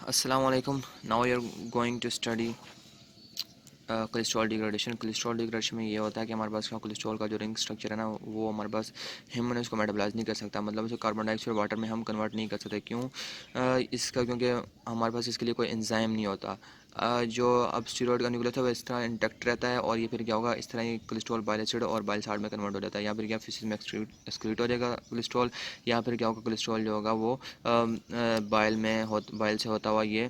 Assalamu alaikum. Now you're going to study cholesterol degradation. Cholesterol degradation में ये होता है कि हमारे पास का कोलेस्ट्रॉल का जो रिंग स्ट्रक्चर है ना, वो हमारे पास ह्यूमन उसको मेटाबलाइज नहीं कर सकता, मतलब उसे कार्बन डाइऑक्साइड वाटर में हम कन्वर्ट नहीं कर सकते। क्यों? इसका क्योंकि हमारे पास इसके लिए कोई एंजाइम नहीं होता। जो अब स्टीरॉयड का न्यूक्लियस है वो इस तरह इंटेक्ट रहता है, और ये फिर क्या होगा, इस तरह ये कोलेस्ट्रॉल बाइल एसिड और बाइल साल्ट में कन्वर्ट हो जाता है। या फिर क्या फिशिस में एक्सक्रीट हो जाएगा कोलेस्ट्रॉल, या फिर क्या होगा, कोलेस्ट्रॉल जो होगा वो बाइल से होता हुआ ये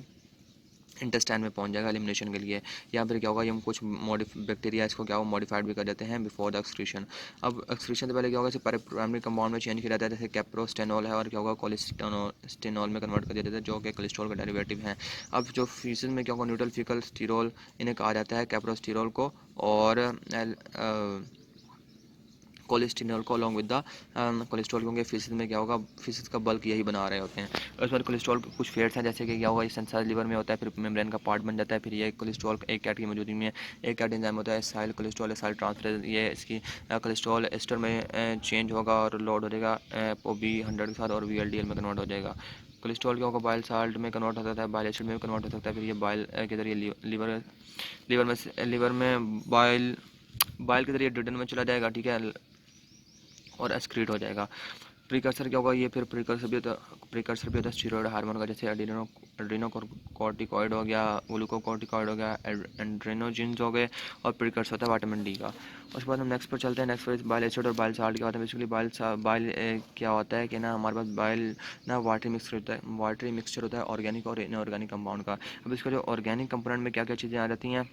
इंटेस्टाइन में पहुंच जाएगा एलिमिनेशन के लिए। या फिर क्या होगा, ये हम कुछ बैक्टीरिया इसको क्या होगा मॉडिफाइड भी कर देते हैं बिफोर द एक्सक्रीशन। अब एक्सक्रीशन से पहले क्या होगा, इसे प्राइमरी कंपाउंड में चेंज किया जाता है, जैसे कैप्रोस्टेनॉल है, और क्या होगा कोलेस्टेनॉल में कन्वर्ट कर देते हैं, जो कि कोलेस्ट्रॉल का डेरिवेटिव है। अब जो फीसिस में क्या होगा, न्यूट्रल फीकल स्टीरोल इन्हें कहा जाता है, कैप्रोस्टीरोल को, और कोलेस्ट्रॉल को अलॉन्ग विद द कोलेस्ट्रॉल, क्योंकि फिशिस में क्या होगा, फिशिस का बल्क यही बना रहे होते हैं। उस पर कोलेस्ट्रॉल के कुछ फेट्स हैं, जैसे कि क्या होगा, ये सेंसर लिवर में होता है, फिर मेम्ब्रेन का पार्ट बन जाता है, फिर ये कोलेस्ट्रॉल एक कैट की मौजूदगी में एक कैट एंजाइम होता है एसाइल कोलेस्ट्रॉल एसाइल ट्रांसफर, ये इसकी कोलेस्ट्रॉल एस्टर में चेंज होगा और लोड हो जाएगा OB100 के साथ, और VLDL में कन्वर्ट हो जाएगा। कोलेस्ट्रॉल क्या होगा, बाइल साल्ट में कन्वर्ट हो सकता है, बाइल एसिड में भी कन्वर्ट हो सकता है, फिर ये बाइल के जरिए लिवर में बाइल के जरिए डिडन में चला जाएगा, ठीक है, और एक्सक्रीट हो जाएगा। प्रिकर्सर क्या होगा, ये फिर प्रिकर्सर भी होता है स्टीरॉयड हार्मोन का, जैसे एड्रेनोकॉर्टिकॉइड हो गया, ग्लूकोकॉर्टिकॉइड हो गया, एंड्रेनोजिन्स हो गए, और प्रिकर्सर होता है विटामिन डी का। उसके बाद हम नेक्स्ट पर चलते हैं। नेक्स्ट पर बाइल एसिड और बाइल साल्ट क्या होता है। बेसिकली बाइल क्या होता है कि ना, हमारे पास बाइल ना वाटरी मिक्सचर होता है ऑर्गेनिक और इनऑर्गेनिक कंपाउंड का। अब इसका जो ऑर्गेनिक कंपोनेंट में क्या क्या चीज़ें आ जाती हैं,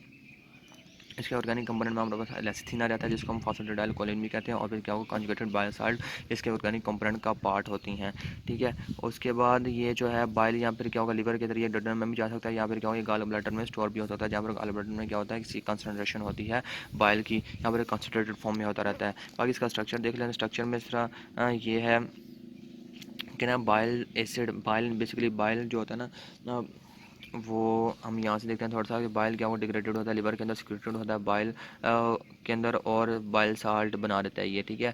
इसके ऑर्गेनिक कंपोनेंट में हमारे पास लेसिथिन आ जाता है, जिसको हम फॉस्फेटिडाइल कोलिन भी कहते हैं, और फिर क्या होगा, कॉन्जुगेटेड बायोसाल्ट इसके ऑर्गेनिक कंपोनेंट का पार्ट होती हैं, ठीक है। उसके बाद ये जो है बाइल यहाँ फिर क्या होगा, लिवर के जरिए डडन में भी जा सकता है, या फिर क्या होगा, गाल ब्लैडर में स्टोर भी हो सकता है, जहाँ पर गाल ब्लैडर में क्या होता है, किसी कंसनट्रेशन होती है बाइल की, यहाँ पर कंसनट्रेटेड फॉर्म में होता रहता है। बाकी इसका स्ट्रक्चर देख लें। स्ट्रक्चर में इस तरह ये है कि ना, bile acid bile basically bile जो होता है ना, वो हम यहाँ से देखते हैं थोड़ा सा कि बाइल क्या वो डिग्रेडेड होता है, लिवर के अंदर सिक्रेटेड होता है बाइल के अंदर, और बाइल साल्ट बना देता है ये, ठीक है।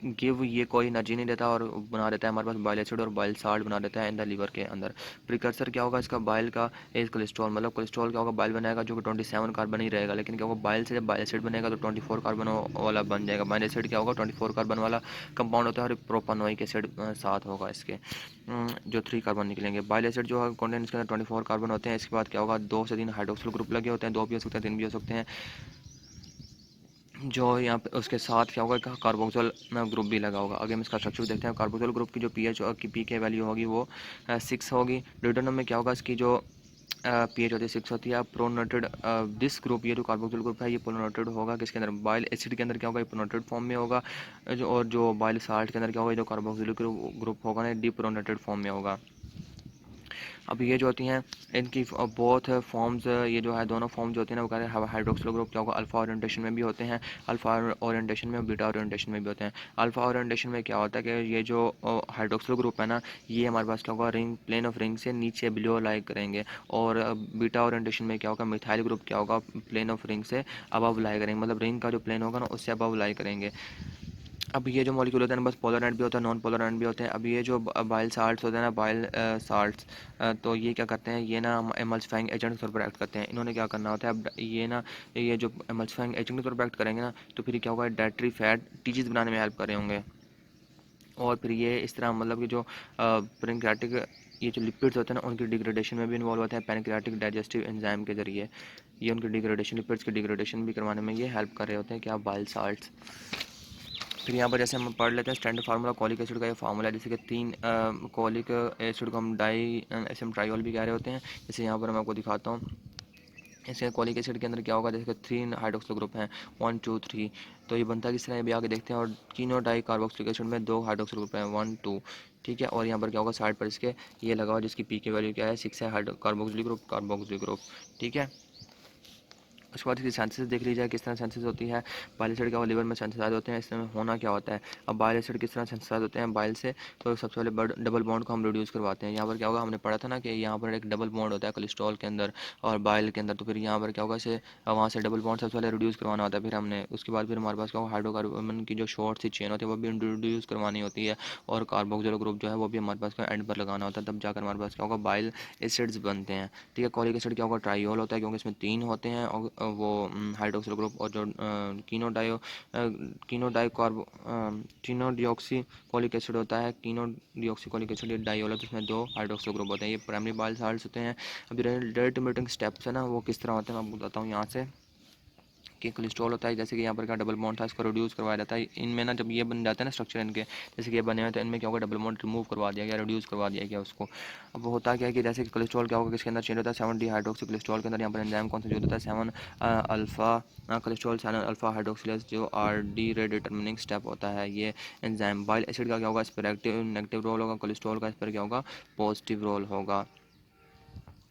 गिव ये कोई एनर्जी नहीं देता, और बना देता है हमारे पास बाइल एसिड और बाइल साल्ट बना देता है इन द लिवर के अंदर। प्रिकर्सर क्या होगा इसका, बाइल का एज कोलेस्ट्रॉल, मतलब कोलेस्ट्रॉल क्या होगा, बाइल बनाएगा जो कि 27 कार्बन ही रहेगा, लेकिन क्या होगा, बाइल से जब बाइल एसिड बनेगा तो 24 कार्बन वाला बन जाएगा। बाइल एसिड क्या होगा, 24 कार्बन वाला कंपाउंड होता है, और प्रोपानोइक एसिड साथ होगा इसके, जो 3 कार्बन निकलेंगे। बाइल एसिड जो है कॉन्टेंट इसके अंदर 24 कार्बन होते हैं। इसके बाद क्या होगा, 2 से 3 हाइड्रोक्सिल ग्रुप लगे होते हैं, 2 भी हो सकते हैं, 3 भी हो सकते हैं। जो यहाँ पे उसके साथ क्या होगा, कार्बोक्सिल ग्रुप भी लगा होगा। अगर हम इसका स्ट्रक्चर देखते हैं, कार्बोक्सिल ग्रुप की जो पीएच की पीके वैल्यू होगी वो 6 होगी। ड्यूटेरियम में क्या होगा, इसकी जो पीएच होती है 6 होती है। प्रोनोटेड दिस ग्रुप, ये जो कार्बोक्सिल ग्रुप है ये प्रोनोटेड होगा किसके अंदर, बाइल एसिड के अंदर क्या होगा, ये प्रोनोटेड फॉर्म में होगा। और जो बाइल साल्ट के अंदर क्या होगा, जो कार्बोक्सिल ग्रुप होगा ना, डिप्रोनेटेड फॉर्म में होगा। अब ये जो होती हैं इनकी बोथ फॉर्म्स, ये जो है दोनों फॉर्म जो होती हैं ना, वो कहते हैं हाइड्रोक्सिल ग्रुप क्या होगा, अल्फा ओरिएंटेशन में भी होते हैं, अल्फा ओरिएंटेशन में, बीटा ओरिएंटेशन में भी होते हैं। अल्फा ओरिएंटेशन में क्या होता है कि ये जो हाइड्रोक्सिल ग्रुप है ना, ये हमारे पास क्या होगा, रिंग प्लेन ऑफ रिंग से नीचे बिलो लाई करेंगे। और बीटा ओरिएंटेशन में क्या होगा, मिथाइल ग्रुप क्या होगा, प्लेन ऑफ रिंग से अबव लाई करेंगे, मतलब रिंग का जो प्लेन होगा ना उससे अबव लाई करेंगे। अब ये जो मॉलिक्यूल होते हैं ना, बस पोलर एंड भी होता है, नॉन पोलर एंड भी होते हैं। अब ये जो बाइल साल्ट्स होते हैं ना, बाइल साल्ट्स, तो ये क्या करते हैं, ये ना एमल्सिफाइंग एजेंट के तौर पर एक्ट करते हैं। इन्होंने क्या करना होता है, अब ये ना, ये जो एमल्सिफाइंग एजेंट के तौर पर एक्ट करेंगे ना, तो फिर क्या होगा, डाइटरी फैट टीचीज बनाने में हेल्प कर रहे होंगे। और फिर ये इस तरह मतलब कि जो पेनक्रियाटिक ये जो लिपिड्स होते हैं ना, उनकी डिग्रेडेशन में भी इन्वॉल्व होते हैं पेनक्रियाटिक डाइजेस्टिव एंजाइम के जरिए। ये उनकी डिग्रेडेशन, लिपिड्स की डिग्रेडेशन भी करवाने में ये हेल्प कर रहे होते हैं, क्या बाइल साल्ट्स। फिर यहाँ पर जैसे हम पढ़ लेते हैं स्टैंडर्ड फार्मूला, कॉलिक एसिड का ये फार्मूला है, जैसे कि 3 कॉलिक एसिड को हम डाई एसएम ट्राइयोल भी कह रहे होते हैं। जैसे यहाँ पर मैं आपको दिखाता हूँ, इसके कॉलिक एसिड के अंदर क्या होगा, जैसे कि 3 हाइड्रोक्सिल ग्रुप हैं, 1 2 3, तो ये बनता है किस तरह, ये भी आगे देखते हैं। और तीनों डाई कार्बोक्सिलिक एसिड में 2 हाइड्रोक्सिल ग्रुप हैं, 1 2, ठीक है। और यहाँ पर क्या होगा, साइड पर इसके ये लगा हुआ, जिसकी पी की वैल्यू क्या है, 6 है, कार्बोक्सिलिक ग्रुप, ठीक है। उसके बाद इसकी सेंसेस देख लीजिए किस तरह सेंसेस होती है। बाइल एसिड क्या हो, लिवर में सेंसेसाइज होते हैं, इसमें होना क्या होता है। अब बाइल एसिड किस तरह सेंसेसाइज होते हैं बाइल से, तो सबसे पहले डबल बॉन्ड को हम रिड्यूस करवाते हैं। यहाँ पर क्या होगा, हमने पढ़ा था ना कि यहाँ पर एक डबल बॉन्ड होता है कोलेस्ट्रॉल के अंदर और बाइल के अंदर, तो फिर यहाँ पर क्या होगा, इसे वहाँ से डबल बॉन्ड सबसे पहले रिड्यूस करवाना होता है। फिर हमने उसके बाद फिर हमारे पास क्या होगा, हाइड्रोकार्बन की जो शॉर्ट सी चेन होती है वो भी रिड्यूस करवानी होती है, और कार्बोक्सिल ग्रुप जो है वो भी हमारे पास का एंड पर लगाना होता है, तब जाकर हमारे पास क्या होगा, बाइल एसिड्स बनते हैं। ठीक है, कॉलिक एसिड क्या होगा, ट्राइयोल होता है, क्योंकि इसमें 3 होते हैं, और वो हाइड्रोक्सिल ग्रुप, और जो कीनो डिऑक्सी कॉलिक एसिड होता है, कीनो डिऑक्सी कॉलिक एसिड ये डाइयोल है, तो इसमें 2 हाइड्रोक्सिल ग्रुप होते हैं। ये प्राइमरी बाइल साल्ट्स होते हैं। अब रेट मीटिंग स्टेप्स है ना, वो किस तरह होते हैं मैं आपको बताता हूँ यहाँ से, कि कोलेस्ट्रॉल होता है, जैसे कि यहाँ पर का डबल बॉन्ड था, इसको रिड्यूस करवाया जाता है। इनमें ना जब ये बन जाते हैं ना स्ट्रक्चर इनके, जैसे कि ये बने हुए तो इनमें क्या होगा, डबल बॉन्ड रिमूव करवा दिया गया, रिड्यूस करवा दिया गया उसको। अब वो होता क्या है कि जैसे कि कोलेस्ट्रॉल क्या होगा, किसके अंदर चेंज होता है, 7 डी हाइड्रोक्सी कोलेस्ट्रॉल के अंदर। यहाँ पर एंजाइम कौन सा यूज होता है, 7 अल्फा कोलेस्ट्रॉल 7 अल्फा हाइड्रोक्सिलेज, जो RD रेट डिटर्मिनिंग स्टेप होता है ये एंजाइम। बाइल एसिड का क्या होगा, इस पर नेगेटिव रोल होगा, कोलेस्ट्रॉल का इस पर क्या होगा, पॉजिटिव रोल होगा।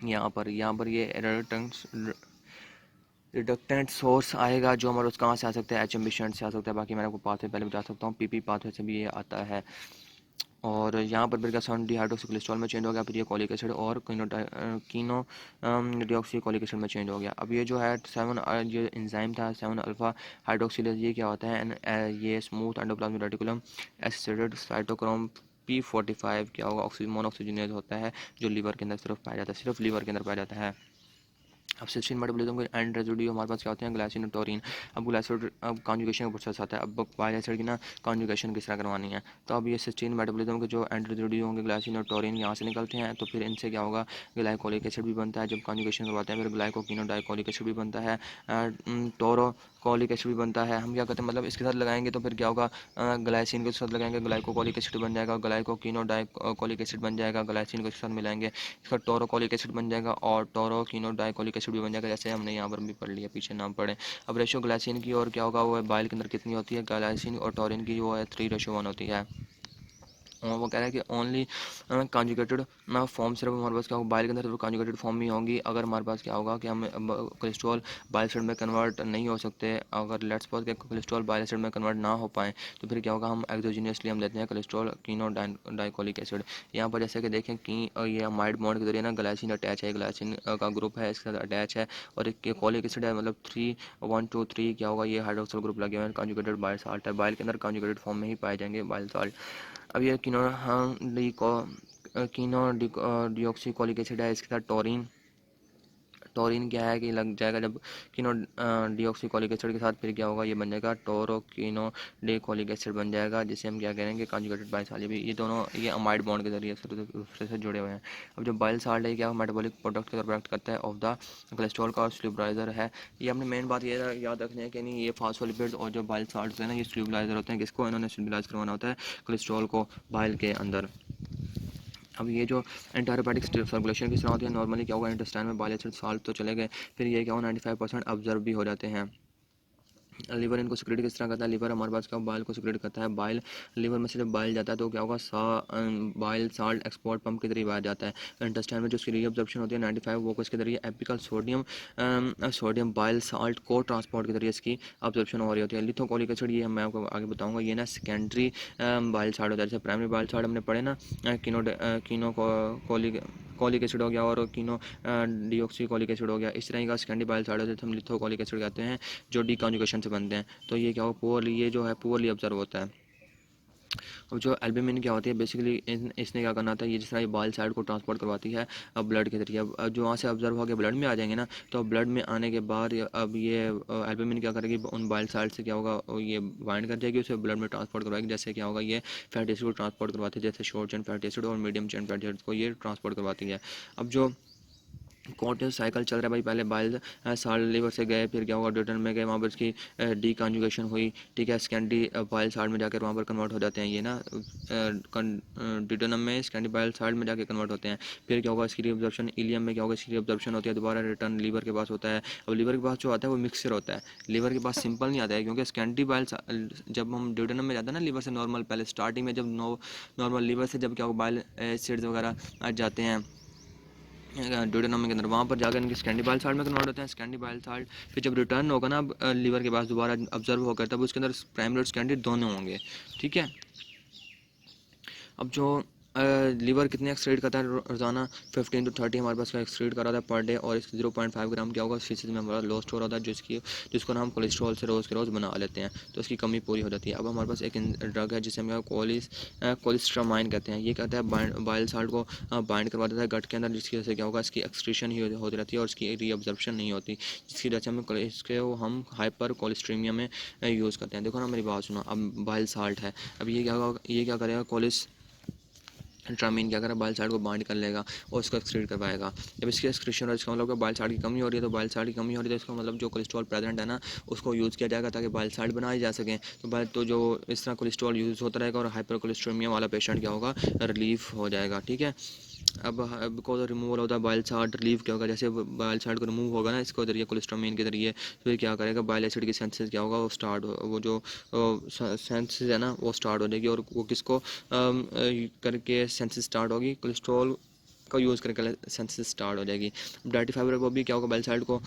यहाँ पर ये रिडक्टेंट सोर्स आएगा, जो हमारे कहाँ से आ सकता है, HM स्टैंड से आ सकता है। बाकी मैंने आपको पाथवे पहले बता सकता हूँ, PP पाथवे से भी ये आता है। और यहाँ पर फिर क्या, 7 डी हाइड्रोक्सी कोलेस्ट्रॉल में चेंज हो गया, फिर ये कॉलिक एसिड और कीनो डिऑक्सी कॉलिक एसिड में चेंज हो गया। अब ये जो है 7 ये एंजाइम था 7 अल्फा हाइड्रोक्सिलेज, ये क्या होता है, ये smooth endoplasmic reticulum associated cytochrome P45 क्या होगा, मोनोऑक्सीजनेज होता है, जो लीवर के अंदर सिर्फ पाया जाता है, सिर्फ लीवर के अंदर पाया जाता है। अब सिस्टीन मेटाबॉलिज्म के एंड रेजिड्यू हमारे पास क्या होते हैं, ग्लाइसिन और टोरिन। अब ग्लाइसिन अब कॉन्जुगेशन का प्रोसेस आता है, अब बाइल एसिड की ना कॉन्जुगेशन किस तरह करवानी है। तो अब ये सिस्टीन मेटाबॉलिज्म के जो एंड रेजिड्यू होंगे ग्लाइसिन और टोरिन यहाँ से निकलते हैं, तो फिर इनसे क्या होगा, ग्लाइकोलिक एसिड भी बनता है, जब कॉन्जुगेशन करवाते हैं फिर ग्लाइकोकिनो डाइकोलिक एसिड भी बनता है, टोरो कॉलिक एसिड भी बनता है। हम क्या कहते हैं, मतलब इसके साथ लगाएंगे तो फिर क्या होगा, ग्लाइसिन के साथ लगाएंगे ग्लाइकोलिक एसिड बन जाएगा, ग्लाइकोकिनो डाइकोलिक एसिड बन जाएगा, ग्लाइसिन के साथ मिलाएंगे इसका टोरोकोलिक एसिड बन जाएगा, और टोरोकिनो डाइकोलिक एसिड भी बन जाएगा, जैसे हमने यहाँ पर भी पढ़ लिया, पीछे नाम पढ़े। अब रेशो ग्लाइसिन की और क्या होगा, वो बाइल के अंदर कितनी होती है, ग्लाइसिन और टोरिन की वो है 3:1 होती है। और वो कह रहा है कि ओनली कॉन्जुगेटेड फॉर्म सिर्फ हमारे पास क्या होगा, बाइल के अंदर सिर्फ कॉन्जुगेटेड फॉर्म ही होंगी। अगर हमारे पास क्या होगा कि हम कोलेस्ट्रॉल बाइल एसिड में कन्वर्ट नहीं हो सकते, अगर लेट्स सपोज कि कोलेस्ट्रॉल बाइल एसिड में कन्वर्ट ना हो पाए, तो फिर क्या होगा, हम एक्सोजीनियसली हम लेते हैं कोलेस्ट्रॉल कीनो डाइकोलिक एसिड। यहाँ पर जैसे कि देखें कि ये अमाइड बॉन्ड के जरिए ना ग्लाइसिन अटैच है, ग्लाइसिन का ग्रुप है इसके साथ अटैच है, और एक कॉलिक एसिड है, मतलब 3 1 2 3 क्या होगा, ये हाइड्रोक्सिल ग्रुप लगे हुए हैं, कॉन्जुगेटेड बाइल साल्ट है, बाइल के अंदर कॉन्जुगेटेड फॉर्म में ही पाए जाएंगे बाइल साल्ट। अब ये कीनो डिऑक्सी कॉलिक एसिड है, इसके साथ टोरिन। टोरिन क्या है कि लग जाएगा जब कीनो डिऑक्सी कॉलिक एसिड के साथ, फिर क्या होगा, ये बन जाएगा टोरो कीनो डिकॉलिक एसिड बन जाएगा, जिसे हम क्या करेंगे, कॉन्जुगेटेड बाइल साल्ट। भी ये दोनों ये अमाइड बॉन्ड के जरिए एक दूसरे से जुड़े हुए हैं। अब जो बाइल साल्ट है क्या मेटाबॉलिक प्रोडक्ट के तौर पर एक्ट करता है ऑफ द कोलेस्ट्रॉल का, और स्टेबलाइजर है। ये अपनी मेन बात ये याद रखनी है कि नहीं, ये फास्फोलिपिड्स और जो बाइल साल्ट है ना, ये स्टेबलाइजर होते हैं, किसको इन्होंने स्टेबलाइज करवाना होता है, कोलेस्ट्रॉल को बाइल के अंदर। अब ये जो एंटारोपैटिक सर्कुलेशन की तरह होती है, नॉर्मली क्या होगा, इंटेस्टाइन में बाइल एसिड साल्ट तो चले गए, फिर ये क्या होगा 95% ऑब्जर्व भी हो जाते हैं। लीवर इनको सिक्रेट किस तरह करता है, लीवर हमारे पास क्या बाइल को सिक्रेट करता है, बाइल लीवर में से जब बाइल जाता है तो क्या होगा, बाइल साल्ट एक्सपोर्ट पंप के जरिए बाहर जाता है। इंटेस्टाइन में जो उसकी रीअब्जॉर्प्शन होती है 95, वो किसके जरिए, एपिकल सोडियम बाइल साल्ट को ट्रांसपोर्ट के जरिए इसकी ऑब्जॉर्प्शन हो रही होती है। लिथोकोलिक एसिड ये मैं आपको आगे बताऊंगा, ये ना सेकेंडरी बाइल साल्ट होता है, जैसे प्राइमरी बाइल साल्ट हमने पढ़े ना, कीनो कॉलिक एसिड हो गया और कीनो डिऑक्सी कॉलिक एसिड हो गया, इस तरह का सेकेंडरी बाइल साल्ट होता है, हम लिथोकोलिक एसिड कहते हैं, जो डीकॉन्जुगेशन से बनते हैं। तो ये क्या हो, पुअरली ये जो है पुअरली ऑब्जर्व होता है। अब जो एल्बुमिन क्या होती है, बेसिकली इसने क्या करना था, ये जिस तरह ये बाइल साल्ट को ट्रांसपोर्ट करवाती है अब ब्लड के जरिए, अब जो वहाँ से ऑब्जर्व होकर ब्लड में आ जाएंगे ना, तो ब्लड में आने के बाद अब ये एल्बुमिन क्या करेगी, उन बाइल साल्ट से क्या होगा, ये बाइंड कर जाएगी, उसे ब्लड में ट्रांसपोर्ट करवाएगी, जैसे क्या होगा, ये फैटी एसिड को ट्रांसपोर्ट करवाती है, जैसे शॉर्ट चेन फैटी एसिड और मीडियम चेन फैटी एसिड को ये ट्रांसपोर्ट करवाती है। अब जो कॉन्टिन्यूस साइकिल चल रहा है भाई, पहले बाइल साल्ट लीवर से गए, फिर क्या हुआ, ड्यूटेन में गए, वहाँ पर इसकी डी कॉन्जुगेशन हुई, ठीक है, सेकेंडरी बाइल साल्ट में जाकर वहाँ पर कन्वर्ट हो जाते हैं, ये ना ड्यूटेनम में सेकेंडरी बाइल साल्ट में जाकर कन्वर्ट होते हैं। फिर क्या होगा, इसकी रीअब्जॉर्प्शन इलियम में क्या होगा, इसकी रीअब्जॉर्प्शन होती है, दोबारा रिटर्न लीवर के पास होता है। अब लीवर के पास जो आता है वो मिक्सर होता है, लीवर के पास सिंपल नहीं आता है, क्योंकि सेकेंडरी बाइल जब हम ड्यूटेनम में जाते हैं ना लीवर से नॉर्मल, पहले स्टार्टिंग में जब नॉर्मल लीवर से जब क्या होगा बाइल एसिड्स वगैरह जाते हैं ड्यूडेनम के अंदर, वहाँ पर जाकर इनके स्कैंडी बाइल साल्ट में कन्वर्ट होते हैं। स्कैंडी बाइल साल्ट फिर जब रिटर्न होगा ना लीवर के पास दोबारा ऑब्जर्व होकर, तब उसके अंदर प्राइमरी और स्कैंडी दोनों होंगे, ठीक है। अब जो लीवर कितने एक्सक्रीट करता है रोज़ाना, 15 to 30 हमारे पास का एक्सक्रीट कर रहा था पर डे, और इसके 0.5 ग्राम क्या होगा फीसद में हमारा लॉस हो रहा था, जिसको हम कोलेस्ट्रॉल से रोज़ के रोज़ बना लेते हैं, तो इसकी कमी पूरी हो जाती है। अब हमारे पास एक ड्रग है जिसे हम कोलेस्ट्रामाइन कहते हैं। ये कहता है बाइल साल्ट को बाइंड करवा देता है गट के अंदर, जिसकी वजह से क्या होगा, इसकी एक्सक्रीशन ही होती रहती है और इसकी रीअब्जॉर्प्शन नहीं होती, जिसकी वजह से हम हाइपर कोलेस्ट्रीमिया में यूज़ करते हैं। देखो ना, मेरी बात सुनो। अब बाइल साल्ट है, अब ये क्या करेगा, ट्रामीन क्या करेगा, बाइल साल्ट को बाइंड कर लेगा और उसको एक्सक्रीट करवाएगा। जब इसकी एक्सक्रीशन और इसका मतलब बाइल साल्ट की कमी हो रही है, तो बाइल साल्ट की कमी हो रही है, तो इसका मतलब जो कोलेस्ट्रॉल प्रेजेंट है ना, उसको यूज़ किया जाएगा ताकि बाइल साल्ट बनाए जा सकें। तो जो इस तरह कोलेस्ट्रॉल यूज़ होता रहेगा और हाइपर कोलेस्ट्रोमिया वाला पेशेंट क्या होगा, रिलीफ हो जाएगा, ठीक है। अब बिकॉज रिमूवल होता है बाइल साल्ट, रिलीफ क्या होगा, जैसे बाइल साल्ट को रिमूव होगा ना इसको जरिए कोलेस्ट्रोमिन के जरिए, तो ये क्या करेगा, बाइल एसिड की सेंसेस क्या होगा, वो स्टार्ट वो जो सेंसेस है ना वो स्टार्ट हो जाएगी, और वो किसको करके सेंसेस स्टार्ट होगी, कोलेस्ट्रॉल का यूज़ करके सेंसेस स्टार्ट हो जाएगी। डाइटरी फाइबर को भी क्या होगा, बाइल साल्ट को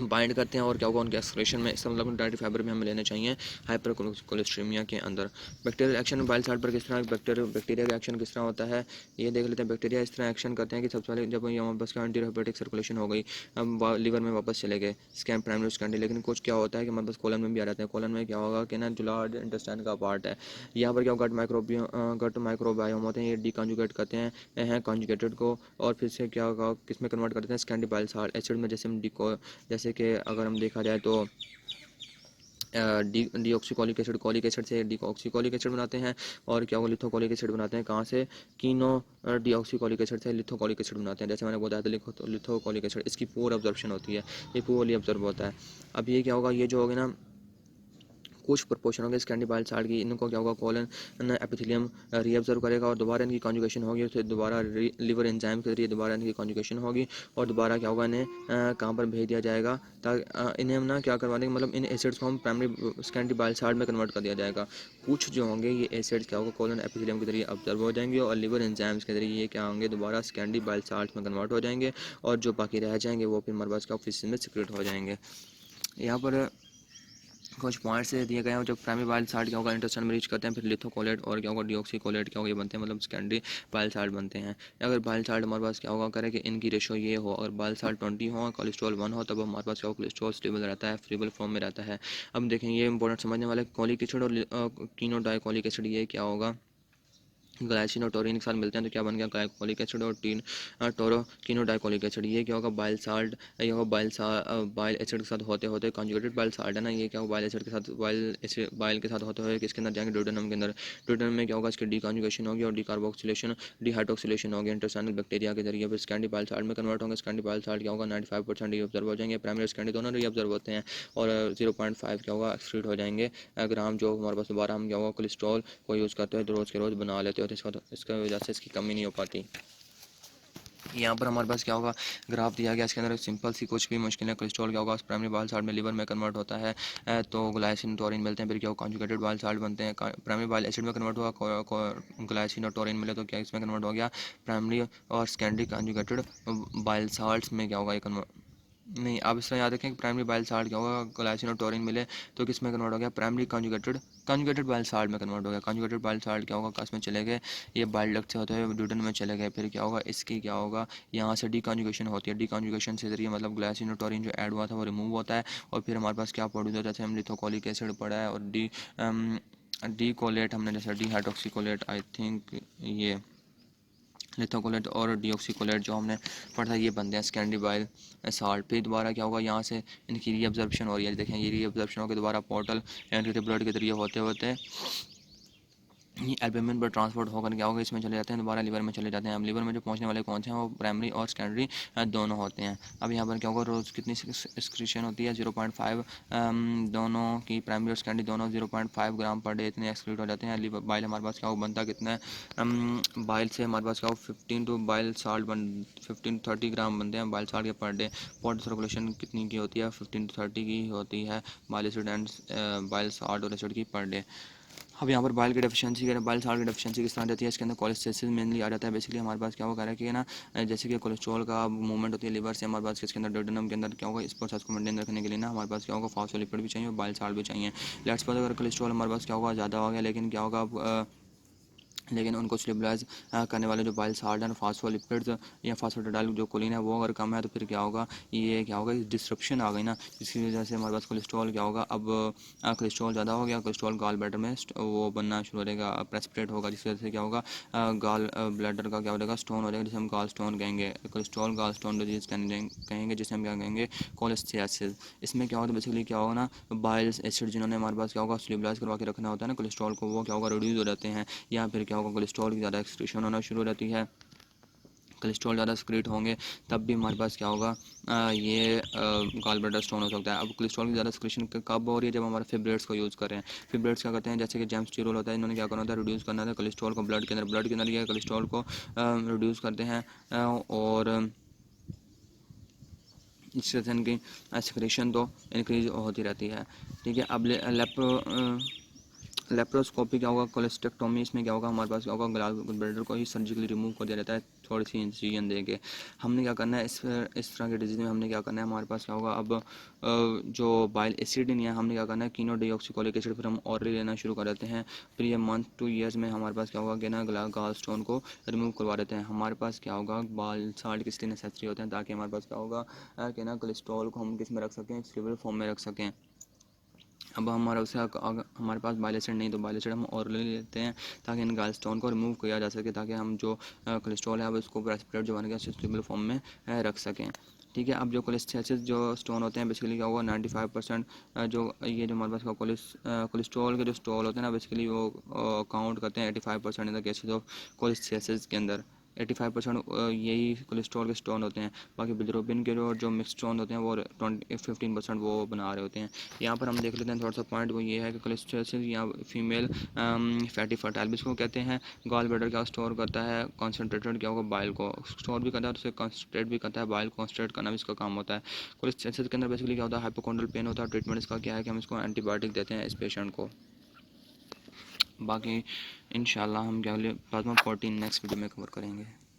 बाइंड करते हैं और क्या होगा, उनके एक्सक्रीशन में, इसका मतलब डाइटरी फाइबर भी हमें लेने चाहिए हाइपर कोलेस्ट्रीमिया के अंदर। बैक्टीरियल एक्शन बाइल साल्ट पर किस तरह, बैक्टीरिया का एक्शन किस तरह होता है, ये देख लेते हैं। बैक्टीरिया इस तरह एक्शन करते हैं कि सबसे पहले जब यहाँ बस का एंटीरोहेपेटिक सर्कुलेशन हो गई, अब लीवर में वापस चले गए स्कैन प्राइमरी स्कैंडी, लेकिन कुछ क्या होता है कि हमारे पास कोलन में भी आ जाते हैं। कोलन में क्या होगा कि ना, जो लार्ज इंटेस्टाइन का पार्ट है, यहाँ पर क्या होगा, गट माइक्रोबायोम होते हैं, ये डीकॉन्जुगेट करते हैं कॉन्जुगेटेड को, और फिर से क्या होगा, किस में कन्वर्ट करते हैं, स्कैंडी बाइल साल्ट एसिड में। जैसे कि अगर हम देखा जाए तो डीऑक्सीकोलिक एसिड, कोलिक एसिड से डीऑक्सीकोलिक एसिड बनाते हैं, और क्या होगा, लिथोकोलिक एसिड बनाते हैं। कहाँ से, कीनो डीऑक्सीकोलिक एसिड से लिथोकोलिक एसिड बनाते हैं। जैसे मैंने बताया था लिथोकोलिक एसिड, इसकी पूर ऑब्जर्प्शन होती है, ये पूरी ऑब्जर्व होता है। अब ये क्या होगा, ये जो होगा ना, कुछ प्रपोर्शन होंगे स्कैंडी बाइल साल्ट की, इनको क्या होगा, कोलन एपिथेलियम रीअब्जर्व करेगा, और दोबारा इनकी कॉन्जुगेशन होगी, फिर दोबारा लिवर एंजाइम के जरिए दोबारा इनकी कॉन्जुगेशन होगी, और दोबारा क्या होगा, इन्हें कहाँ पर भेज दिया जाएगा, ताकि इन्हें हम ना क्या करवा देंगे, मतलब इन एसिड्स को हम प्राइमरी स्कैंडी बाइल साल्ट में कन्वर्ट कर दिया जाएगा। कुछ जो होंगे ये एसिड्स क्या होगा, कोलन एपिथेलियम के जरिए ऑब्जर्व हो जाएंगे, और लिवर एंजाइम्स के जरिए ये क्या होंगे, दोबारा स्कैंडी बाइल साल्ट में कन्वर्ट हो जाएंगे, और जो बाकी रह जाएंगे वो फिर हमारे पास क्या ऑफिस में सिक्रेट हो जाएंगे। यहाँ पर कुछ पॉइंट्स दिए गए हैं। जब प्राइमरी बाइल साल्ट क्या होगा, इंटेस्टाइन में रीच करते हैं, फिर लिथोकोलेट और क्या होगा, डीऑक्सीकोलेट क्या होगा, ये बनते हैं, मतलब सेकेंडरी बाइल साल्ट बनते हैं। अगर बाइल साल्ट हमारे पास क्या होगा, करें कि इनकी रेशो ये हो, अगर बाइल साल्ट 20 हो, कोलेस्ट्रॉल 1 हो, तब हमारे पास क्या हो, कोलेस्ट्रॉल स्टेबल रहता है, फ्रीबल फॉर्म में रहता है। अब देखें, ये इंपॉर्टेंट समझने वाले, कोलिक एसिड और कीनो डाइकोलिक एसिड, ये क्या होगा, ग्लाइसिन और टोरिन के साथ मिलते हैं, तो क्या बन गया, ग्लाइकोलिक एसिड और टोरो कीनो डाइकोलिक एसिड। ये क्या होगा, बाइल साल्ट, ये होगा बाइल एसिड के साथ होते होते कॉन्जुगेटेड बाइल साल्ट है ना, ये क्या होगा, बाइल एसिड के साथ बाइल के साथ होते हुए किसके अंदर जाएंगे, ड्यूडेनम के अंदर। ड्यूडेनम में क्या होगा, इसकी डीकॉन्जुगेशन होगी और डीकार्बोक्सिलेशन डिहाइड्रोक्सिलेशन होगी इंटेस्टाइनल बैक्टीरिया के जरिए, फिर स्कैंडी बाइल साल्ट में कन्वर्ट होंगे। स्कैंडी बाइल साल्ट क्या होगा, 95% रीअब्जर्व हो जाएंगे, प्राइमरी स्कैंडी दोनों रीअब्जर्व होते हैं, और 0.5 क्या होगा, एक्सक्रीट हो जाएंगे ग्राम, जो हमारे पास दोबारा हम क्या होगा, कोलेस्ट्रॉल को यूज़ करते हैं, रोज़ के रोज़ बना लेते हैं, और इसका वजह से इसकी कमी नहीं हो पाती। यहाँ पर हमारे पास क्या होगा, ग्राफ दिया गया, इसके अंदर सिंपल सी कुछ भी मुश्किल है। कोलेस्ट्रॉल क्या होगा, प्राइमरी बाइल साल्ट में लिवर में कन्वर्ट होता है, तो ग्लाइसिन टोरिन मिलते हैं, फिर क्या होगा, कॉन्जुगेटेड बाइल साल्ट बनते हैं, प्राइमरी बाइल एसिड में कन्वर्ट हुआ, ग्लाइसिन और टोरिन मिले तो क्या इसमें कन्वर्ट हो गया, प्राइमरी और सेकेंडरी कॉन्जुगेटेड बाइल साल्ट में क्या होगा, ये कन्वर्ट नहीं। आप इस तरह याद रखें कि प्राइमरी बाइल साल्ट क्या होगा, ग्लाइसिन और टोरिन मिले तो किस में कन्वर्ट हो गया, प्राइमरी कॉन्जुगेटेड बाइल साल्ट में कन्वर्ट हो गया। कॉन्जुगेटेड बाइल साल्ट क्या होगा, कस में चले गए, ये बाइल डक्ट से होते हुए ड्यूडेनम में चले गए, फिर क्या होगा, इसकी क्या होगा, यहाँ से डीकॉन्जुगेशन होती है, डीकॉन्जुगेशन से जरिए मतलब ग्लाइसिन और टोरिन जो ऐड हुआ था वो रिमूव होता है, और फिर हमारे पास क्या प्रोड्यूस होता है, जैसे हम लिथोकोलिक एसिड पड़ा है, और डी कोलेट हमने, जैसे डी हाइड्रोक्सीकोलेट, आई थिंक ये लिथोकोलेट और डीऑक्सीकोलेट जो हमने पढ़ा था, ये बनते हैं स्कैंडी बाइल साल्ट। फिर दोबारा क्या होगा, यहाँ से इनकी रीअब्जॉर्प्शन हो रही है, देखें ये रीअब्जॉर्प्शन होकर दोबारा पोर्टल एंड ब्लड के जरिए होते होते ये एल्बुमिन पर ट्रांसपोर्ट होकर क्या होगा, इसमें चले जाते हैं, दोबारा लीवर में चले जाते हैं। अब लीवर में जो पहुंचने वाले कौन से हैं, वो प्राइमरी और सेकेंडरी दोनों होते हैं। अब यहाँ पर क्या होगा, रोज़ कितनी एक्सक्रीशन होती है, 0.5 दोनों की, प्राइमरी और सेकेंडरी दोनों 0.5 ग्राम पर डे इतने एक्सक्रीट हो जाते हैं। लीवर बाइल हमारे पास क्या हो बनता कितना है, बाइल से हमारे पास क्या हो 15 to बाइल साल्ट 15 to 30 ग्राम बनते हैं बाइल साल्ट के पर डे। पॉट सर्कुलेशन कितनी की होती है, 15 to 30 की होती है bile acid and bile salt और एसिड की पर डे। अब यहाँ पर बाइल की डेफिशिएंसी के बाइल साल्ट की डेफिशिएंसी किस तरह जाती है, इसके अंदर कोलेस्टेसिस मेनली आ जाता है। बेसिकली हमारे पास क्या होगा रहा है कि ना जैसे कि कोलेस्ट्रॉल का मूवमेंट होती है लिवर से, हमारे पास इसके अंदर डोडेनम के अंदर क्या होगा, इस प्रोसेस को मेंटेन रखने के लिए ना हमारे पास क्या होगा फॉस्फोलिपिड भी चाहिए और बाइल साल्ट भी चाहिए। लेट्स सपोज अगर कोलेस्ट्रॉल हमारे पास क्या होगा ज़्यादा हो गया, लेकिन क्या होगा अब लेकिन उनको स्टेबलाइज करने वाले जो बाइल साल्ट हैं फास्फोलिपिड्स या फास्फोलिपिड जो कोलिन है वो अगर कम है तो फिर क्या होगा, ये क्या होगा डिस्ट्रप्शन आ गई ना, जिसकी वजह से हमारे पास कोलेस्ट्रॉल क्या होगा, अब कोलेस्ट्रॉल ज़्यादा हो गया, कोलेस्ट्रॉल गाल ब्लैडर में वो बनना शुरू हो जाएगा, प्रेसिपिटेट होगा, जिसकी वजह से क्या होगा गाल ब्लैडर का क्या हो जाएगा स्टोन हो जाएगा, जिसे हम गाल स्टोन कहेंगे, कोलेस्ट्रॉल गाल स्टोन डिजीज कहेंगे, जिसे हम क्या कहेंगे कोलेस्टियासिस। इसमें क्या होगा बेसिकली क्या होगा ना बाइल एसिड जिन्होंने हमारे पास क्या होगा स्टेबलाइज करवा के रखना होता है ना कोलेस्ट्रॉल को, वो क्या होगा रिड्यूस हो जाते हैं, या फिर क्या होगा कोलेस्ट्रॉल की ज़्यादा एक्सक्रीशन होना शुरू हो जाती है। कोलेस्ट्रॉल ज़्यादा एक्सक्रीट होंगे तब भी हमारे पास क्या होगा ये गॉल ब्लैडर स्टोन हो सकता है। अब कोलेस्ट्रॉल की ज़्यादा एक्सक्रीशन कब हो रही है, जब हमारे फिब्रेट्स को यूज़ कर रहे हैं। फिब्रेट्स क्या करते हैं, जैसे कि जेम्स्टिरोल होता है, इन्होंने क्या करना होता है रिड्यूस करना था कोलेस्ट्रॉल को ब्लड के अंदर ये कोलेस्ट्रॉल को रिड्यूस करते हैं और इससे इनकी एक्सक्रीशन तो इंक्रीज होती रहती है। ठीक है, अब लेप्रोस्कोपी क्या होगा कोलेस्टेक्टोमी, इसमें क्या होगा हमारे पास क्या होगा गॉल ब्लैडर को ही सर्जिकली रिमूव कर दिया जाता है थोड़ी सी इंसिजन देके। हमने क्या करना है इस तरह के डिजीज़ में हमने क्या करना है, हमारे पास क्या होगा अब जो बाइल एसिड नहीं है, हमने क्या करना है कीनो डीऑक्सीकोलिक एसिड फिर हम और लेना शुरू कर देते हैं। फिर ये मंथ 2 ईयर्स में हमारे पास क्या होगा कि ना गाल स्टोन को रिमूव करवा देते हैं। हमारे पास क्या होगा बाल साल्ट किस लिए नेसेसरी होते हैं, ताकि हमारे पास क्या होगा कि ना कोलेस्ट्रॉल को हम किस में रख सकें, स्टेबल फॉर्म में रख सकें। अब हमारा उसे हमारे पास बाइल एसिड नहीं तो बाइल एसिड हम और ले लेते हैं ताकि इन गाल स्टोन को रिमूव किया जा सके, ताकि हम जो कोलेस्ट्रॉल है अब उसको प्रेसिपिटेट जो बन गया स्टेबल फॉर्म में रख सकें। ठीक है, अब जो कोलेस्टेसिस जो स्टोन होते हैं बेसिकली क्या होगा 95% जो ये जो हमारे पास कोलेस्ट्रॉल के जो स्टोल होते हैं ना बेसिकली वो काउंट करते हैं 85% in the cases of cholestasis के अंदर 85% यही कोलेस्ट्रॉल के स्टोन होते हैं। बाकी बिलिरुबिन के जो मिक्स स्टोन होते हैं वो 15% वो बना रहे होते हैं। यहाँ पर हम देख लेते हैं थोड़ा सा पॉइंट, वो ये है कि कोलेस्ट्रॉल या फीमेल फैटी फर्टाइल इसको कहते हैं। गॉल ब्लैडर क्या स्टोर करता है कॉन्सेंट्रेटेड क्या होगा बाइल को स्टोर भी करता है और उसे कॉन्सेंट्रेट भी करता है, बाइल कॉन्सेंट्रेट करना भी इसका काम होता है। कोलेस्ट्रॉल के अंदर बेसिकली क्या होता है हाइपोकॉन्ड्रियल पेन होता है। ट्रीटमेंट इसका क्या है कि हम इसको एंटीबायोटिक देते हैं इस पेशेंट को। बाकी इंशाल्लाह हम क्या प्लाज्मा प्रोटीन नेक्स्ट वीडियो में कवर करेंगे।